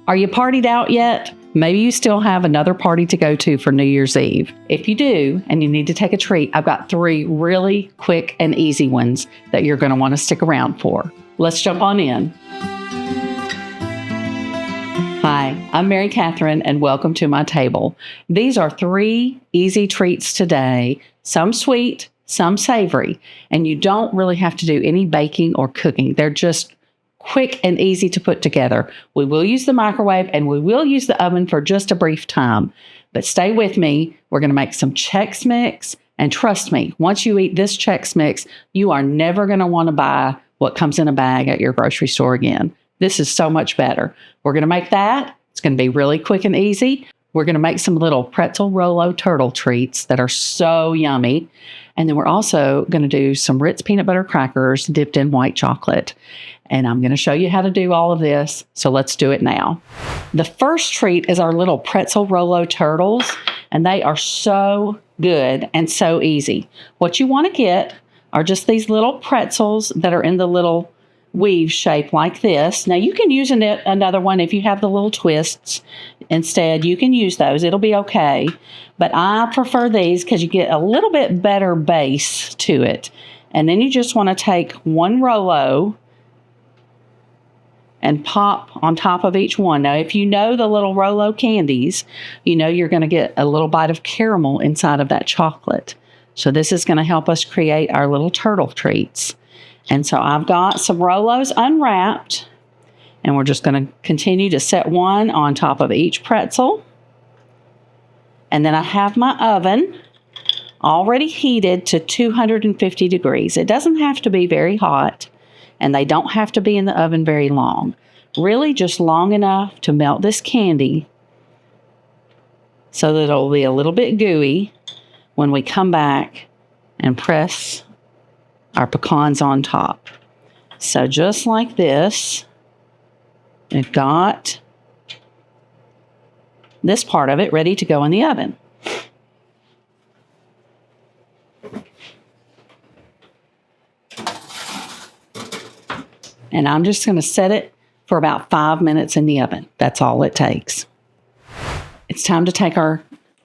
Are you partied out yet? Maybe you still have another party to go to for New Year's Eve. If you do, and you need to take a treat, I've got 3 really quick and easy ones that you're going to want to stick around for. Let's jump on in. Hi, I'm Mary Catherine, and welcome to my table. These are 3 easy treats today, some sweet, some savory, and you don't really have to do any baking or cooking. They're just quick and easy to put together. We will use the microwave and we will use the oven for just a brief time. But stay with me. We're going to make some Chex Mix. And trust me, once you eat this Chex Mix, you are never going to want to buy what comes in a bag at your grocery store again. This is so much better. We're going to make that. It's going to be really quick and easy. We're going to make some little Pretzel Rollo turtle treats that are so yummy. And then we're also going to do some Ritz peanut butter crackers dipped in white chocolate. And I'm going to show you how to do all of this. So let's do it now. The first treat is our little Pretzel Rollo turtles. And they are so good and so easy. What you want to get are just these little pretzels that are in the little weave shape like this. Now you can use another one if you have the little twists. Instead, you can use those. It'll be okay. But I prefer these because you get a little bit better base to it. And then you just want to take one Rollo and pop on top of each one. Now, if you know the little Rollo candies, you know you're going to get a little bite of caramel inside of that chocolate. So this is going to help us create our little turtle treats. And so I've got some Rollos unwrapped, and we're just going to continue to set one on top of each pretzel. And then I have my oven already heated to 250 degrees. It doesn't have to be very hot, and they don't have to be in the oven very long. Really just long enough to melt this candy so that it'll be a little bit gooey when we come back and press our pecans on top. So just like this, we've got this part of it ready to go in the oven. And I'm just going to set it for about 5 minutes in the oven. That's all it takes. It's time to take our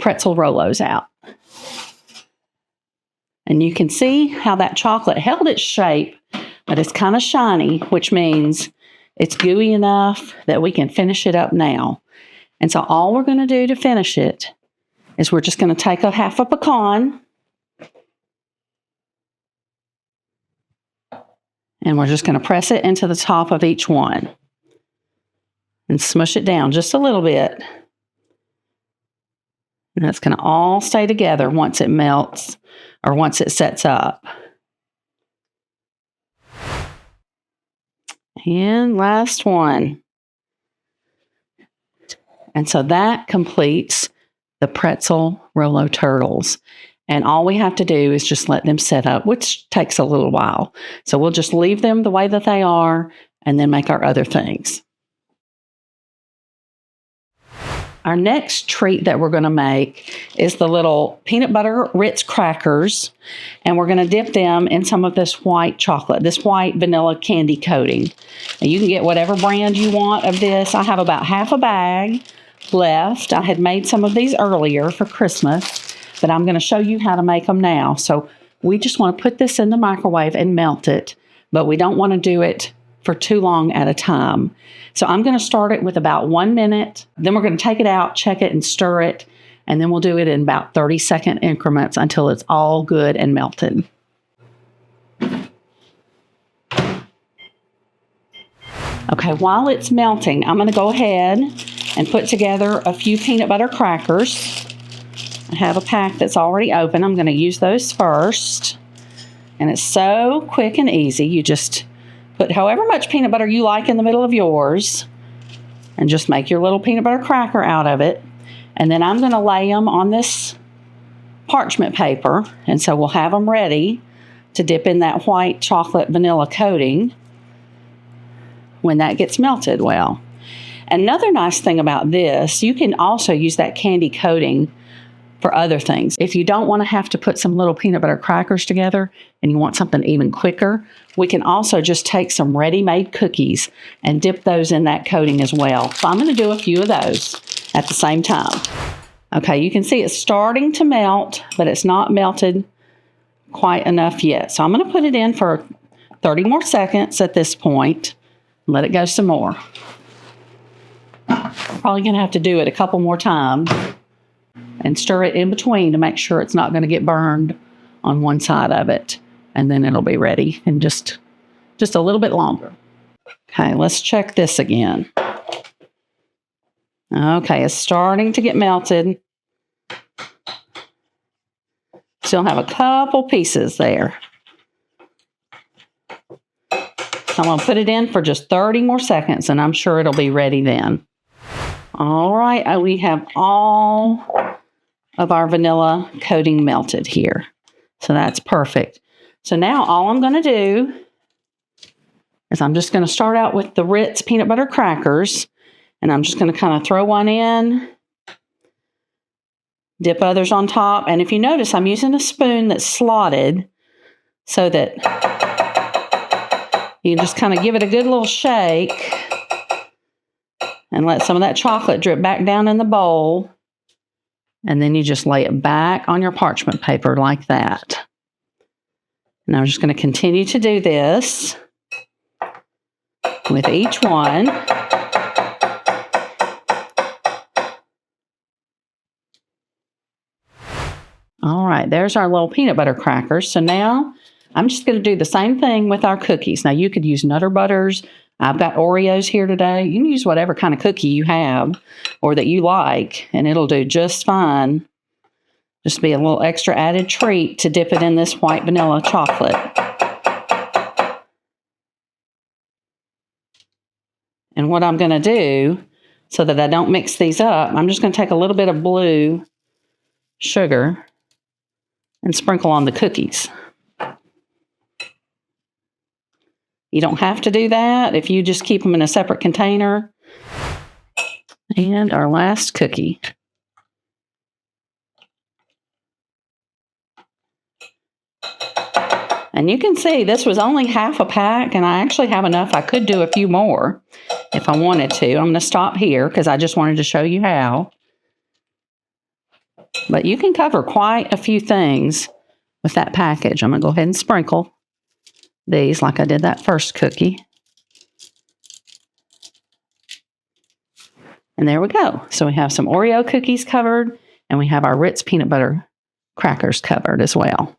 pretzel Rollos out. And you can see how that chocolate held its shape, but it's kind of shiny, which means it's gooey enough that we can finish it up now. And so all we're going to do to finish it is we're just going to take a half a pecan, and we're just going to press it into the top of each one and smush it down just a little bit. And that's going to all stay together once it melts or once it sets up. And last one. And so that completes the Pretzel Rollo turtles. And all we have to do is just let them set up, which takes a little while. So we'll just leave them the way that they are and then make our other things. Our next treat that we're going to make is the little peanut butter Ritz Crackers. And we're going to dip them in some of this white chocolate, this white vanilla candy coating. And you can get whatever brand you want of this. I have about half a bag left. I had made some of these earlier for Christmas, but I'm going to show you how to make them now. So we just want to put this in the microwave and melt it, but we don't want to do it for too long at a time. So I'm going to start it with about 1 minute. Then we're going to take it out, check it, and stir it. And then we'll do it in about 30-second increments until it's all good and melted. Okay, while it's melting, I'm going to go ahead and put together a few peanut butter crackers. I have a pack that's already open. I'm going to use those first. And it's so quick and easy. You just put however much peanut butter you like in the middle of yours and just make your little peanut butter cracker out of it. And then I'm going to lay them on this parchment paper. And so we'll have them ready to dip in that white chocolate vanilla coating when that gets melted well. Another nice thing about this, you can also use that candy coating for other things. If you don't want to have to put some little peanut butter crackers together and you want something even quicker, we can also just take some ready-made cookies and dip those in that coating as well. So I'm going to do a few of those at the same time. Okay, you can see it's starting to melt, but it's not melted quite enough yet. So I'm going to put it in for 30 more seconds at this point. Let it go some more. Probably going to have to do it a couple more times and stir it in between to make sure it's not going to get burned on one side of it. And then it'll be ready in just a little bit longer. Okay, let's check this again. Okay, it's starting to get melted. Still have a couple pieces there. I'm going to put it in for just 30 more seconds, and I'm sure it'll be ready then. All right, we have all of our vanilla coating melted here. So that's perfect. So now all I'm going to do is I'm just going to start out with the Ritz peanut butter crackers, and I'm just going to kind of throw one in, dip others on top. And if you notice, I'm using a spoon that's slotted so that you just kind of give it a good little shake and let some of that chocolate drip back down in the bowl. And then you just lay it back on your parchment paper like that. And I'm just going to continue to do this with each one. All right, there's our little peanut butter crackers. So now I'm just going to do the same thing with our cookies. Now you could use Nutter Butters. I've got Oreos here today. You can use whatever kind of cookie you have or that you like, and it'll do just fine. Just be a little extra added treat to dip it in this white vanilla chocolate. And what I'm going to do, so that I don't mix these up, I'm just going to take a little bit of blue sugar and sprinkle on the cookies. You don't have to do that if you just keep them in a separate container. And our last cookie. And you can see this was only half a pack, and I actually have enough. I could do a few more if I wanted to. I'm going to stop here because I just wanted to show you how. But you can cover quite a few things with that package. I'm going to go ahead and sprinkle these like I did that first cookie. And there we go. So we have some Oreo cookies covered, and we have our Ritz peanut butter crackers covered as well.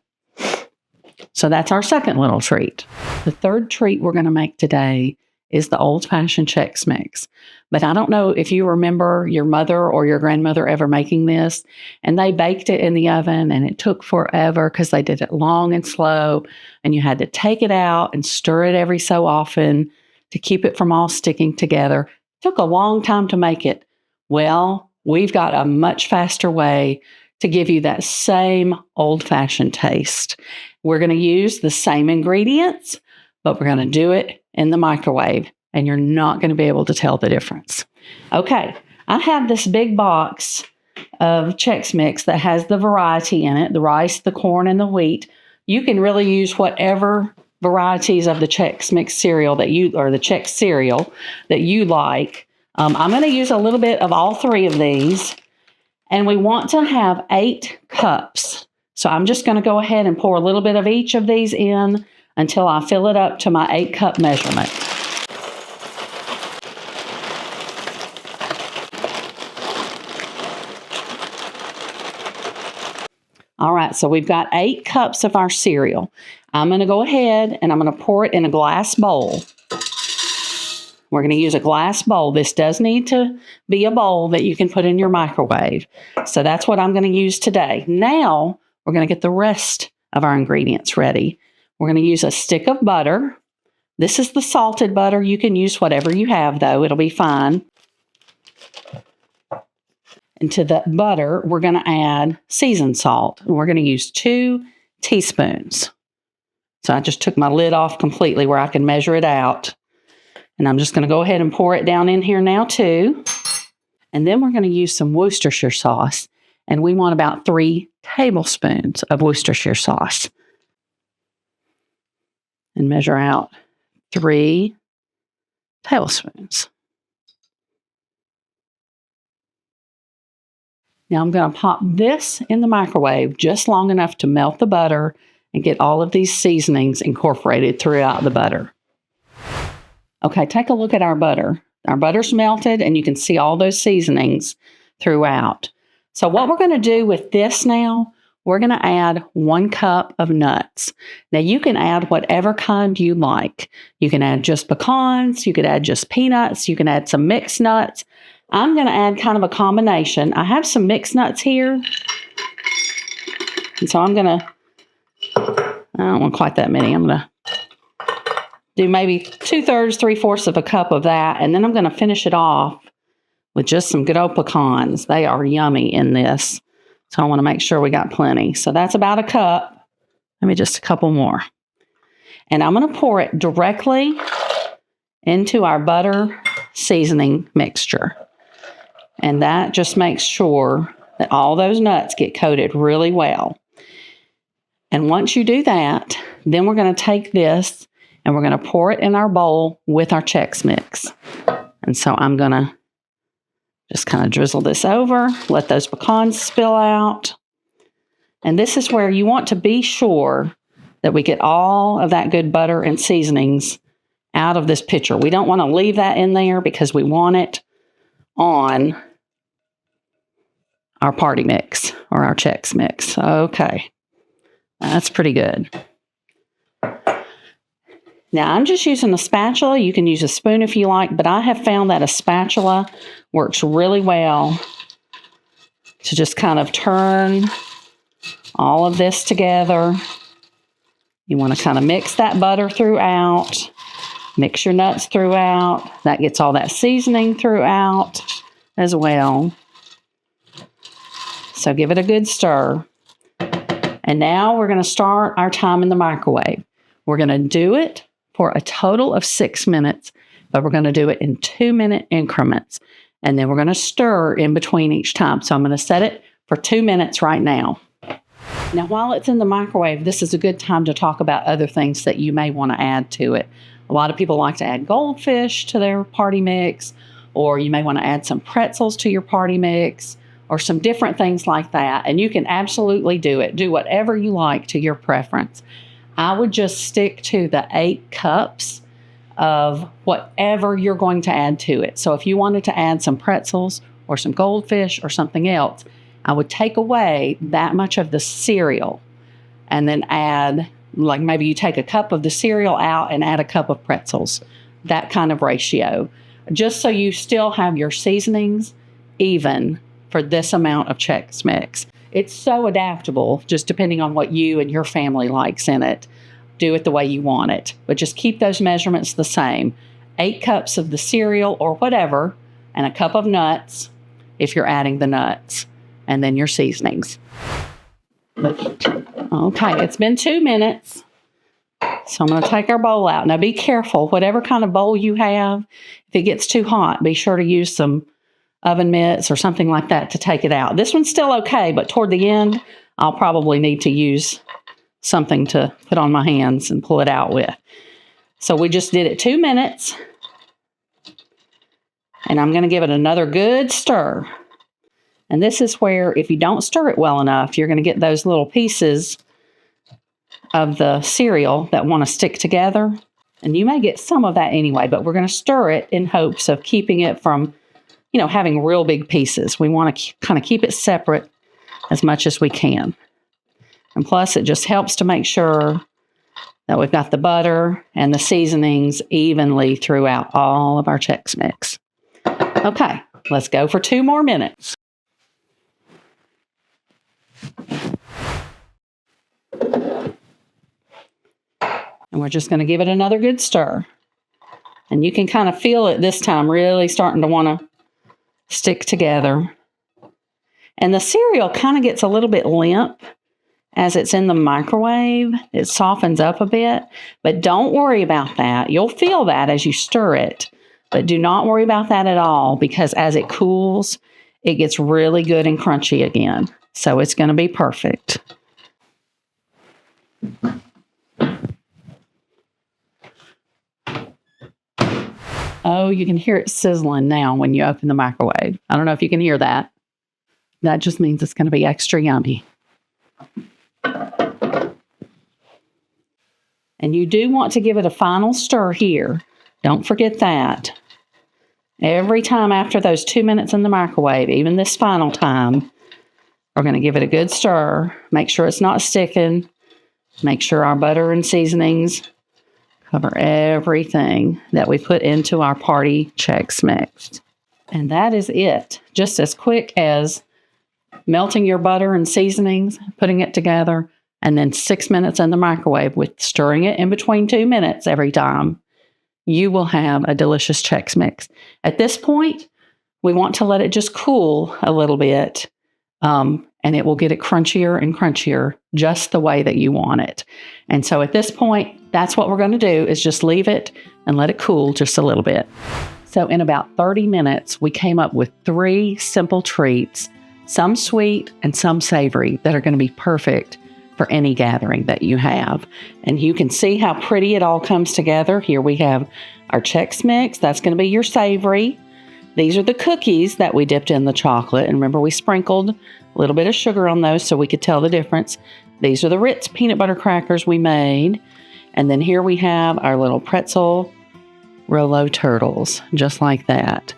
So that's our second little treat. The third treat we're going to make today is the Old-Fashioned Chex Mix. But I don't know if you remember your mother or your grandmother ever making this, and they baked it in the oven, and it took forever because they did it long and slow, and you had to take it out and stir it every so often to keep it from all sticking together. It took a long time to make it. Well, we've got a much faster way to give you that same old-fashioned taste. We're going to use the same ingredients, but we're going to do it in the microwave, and you're not going to be able to tell the difference. Okay, I have this big box of Chex Mix that has the variety in it, the rice, the corn, and the wheat. You can really use whatever varieties of the Chex Mix cereal that you, or the Chex cereal that you like. I'm going to use a little bit of all three of these, and we want to have 8 cups. So I'm just going to go ahead and pour a little bit of each of these in until I fill it up to my 8-cup measurement. All right, so we've got 8 cups of our cereal. I'm going to go ahead and I'm going to pour it in a glass bowl. We're going to use a glass bowl. This does need to be a bowl that you can put in your microwave. So that's what I'm going to use today. Now, we're going to get the rest of our ingredients ready. We're going to use a stick of butter. This is the salted butter. You can use whatever you have, though. It'll be fine. And to the butter, we're going to add seasoned salt. And we're going to use 2 teaspoons. So I just took my lid off completely where I can measure it out. And I'm just going to go ahead and pour it down in here now, too. And then we're going to use some Worcestershire sauce. And we want about 3 tablespoons of Worcestershire sauce. And measure out 3 tablespoons. Now I'm going to pop this in the microwave just long enough to melt the butter and get all of these seasonings incorporated throughout the butter. Okay, take a look at our butter. Our butter's melted and you can see all those seasonings throughout. So what we're going to do with this now, we're going to add 1 cup of nuts. Now you can add whatever kind you like. You can add just pecans, you could add just peanuts, you can add some mixed nuts. I'm going to add kind of a combination. I have some mixed nuts here. And so I'm going to, I don't want quite that many. I'm going to do maybe 2/3, 3/4 of a cup of that. And then I'm going to finish it off with just some good old pecans. They are yummy in this. So I want to make sure we got plenty. So that's about a cup. Maybe just a couple more. And I'm going to pour it directly into our butter seasoning mixture. And that just makes sure that all those nuts get coated really well. And once you do that, then we're going to take this and we're going to pour it in our bowl with our Chex Mix. And so I'm going to just kind of drizzle this over, let those pecans spill out. And this is where you want to be sure that we get all of that good butter and seasonings out of this pitcher. We don't want to leave that in there because we want it on our party mix or our Chex Mix. Okay, that's pretty good. Now I'm just using a spatula. You can use a spoon if you like, but I have found that a spatula works really well to just kind of turn all of this together. You want to kind of mix that butter throughout. Mix your nuts throughout. That gets all that seasoning throughout as well. So give it a good stir. And now we're going to start our time in the microwave. We're going to do it for a total of 6 minutes, but we're going to do it in 2-minute increments. And then we're going to stir in between each time. So I'm going to set it for 2 minutes right now. Now, while it's in the microwave, this is a good time to talk about other things that you may want to add to it. A lot of people like to add goldfish to their party mix, or you may want to add some pretzels to your party mix, or some different things like that. And you can absolutely do it. Do whatever you like to your preference. I would just stick to the 8 cups of whatever you're going to add to it. So if you wanted to add some pretzels or some goldfish or something else, I would take away that much of the cereal and then add, like maybe you take a cup of the cereal out and add a cup of pretzels, that kind of ratio, just so you still have your seasonings even for this amount of Chex Mix. It's so adaptable, just depending on what you and your family likes in it. Do it the way you want it, but just keep those measurements the same. 8 cups of the cereal or whatever, and a cup of nuts if you're adding the nuts, and then your seasonings. Okay, it's been 2 minutes, so I'm going to take our bowl out. Now be careful, whatever kind of bowl you have, if it gets too hot, be sure to use some oven mitts or something like that to take it out. This one's still okay, but toward the end, I'll probably need to use something to put on my hands and pull it out with. So we just did it 2 minutes, and I'm going to give it another good stir. And this is where, if you don't stir it well enough, you're going to get those little pieces of the cereal that want to stick together. And you may get some of that anyway, but we're going to stir it in hopes of keeping it from, having real big pieces. We want to kind of keep it separate as much as we can. And plus, it just helps to make sure that we've got the butter and the seasonings evenly throughout all of our Chex Mix. Okay, let's go for 2 more minutes. And we're just going to give it another good stir. And you can kind of feel it this time really starting to want to stick together. And the cereal kind of gets a little bit limp as it's in the microwave. It softens up a bit, but don't worry about that. You'll feel that as you stir it, but do not worry about that at all, because as it cools, it gets really good and crunchy again. So it's going to be perfect. Oh, you can hear it sizzling now when you open the microwave. I don't know if you can hear that. That just means it's going to be extra yummy. And you do want to give it a final stir here. Don't forget that. Every time after those 2 minutes in the microwave, even this final time, we're going to give it a good stir. Make sure it's not sticking. Make sure our butter and seasonings cover everything that we put into our party Chex Mix. And that is it. Just as quick as melting your butter and seasonings, putting it together, and then 6 minutes in the microwave with stirring it in between 2 minutes every time, you will have a delicious Chex Mix. At this point, we want to let it just cool a little bit, and it will get it crunchier and crunchier just the way that you want it. And so at this point, that's what we're going to do, is just leave it and let it cool just a little bit. So in about 30 minutes, we came up with 3 simple treats, some sweet and some savory, that are going to be perfect for any gathering that you have. And you can see how pretty it all comes together. Here we have our Chex Mix. That's going to be your savory. These are the cookies that we dipped in the chocolate. And remember, we sprinkled a little bit of sugar on those so we could tell the difference. These are the Ritz peanut butter crackers we made. And then here we have our little pretzel Rollo turtles, just like that.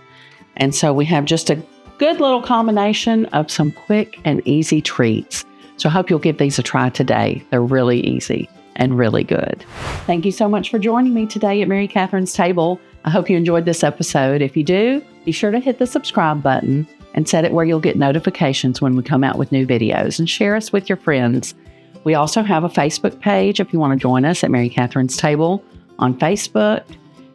And so we have just a good little combination of some quick and easy treats. So I hope you'll give these a try today. They're really easy and really good. Thank you so much for joining me today at Mary Catherine's Table. I hope you enjoyed this episode. If you do, be sure to hit the subscribe button and set it where you'll get notifications when we come out with new videos, and share us with your friends. We also have a Facebook page if you want to join us at Mary Catherine's Table on Facebook,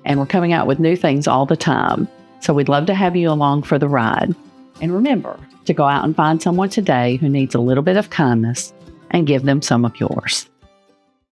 and we're coming out with new things all the time. So we'd love to have you along for the ride. And remember to go out and find someone today who needs a little bit of kindness and give them some of yours.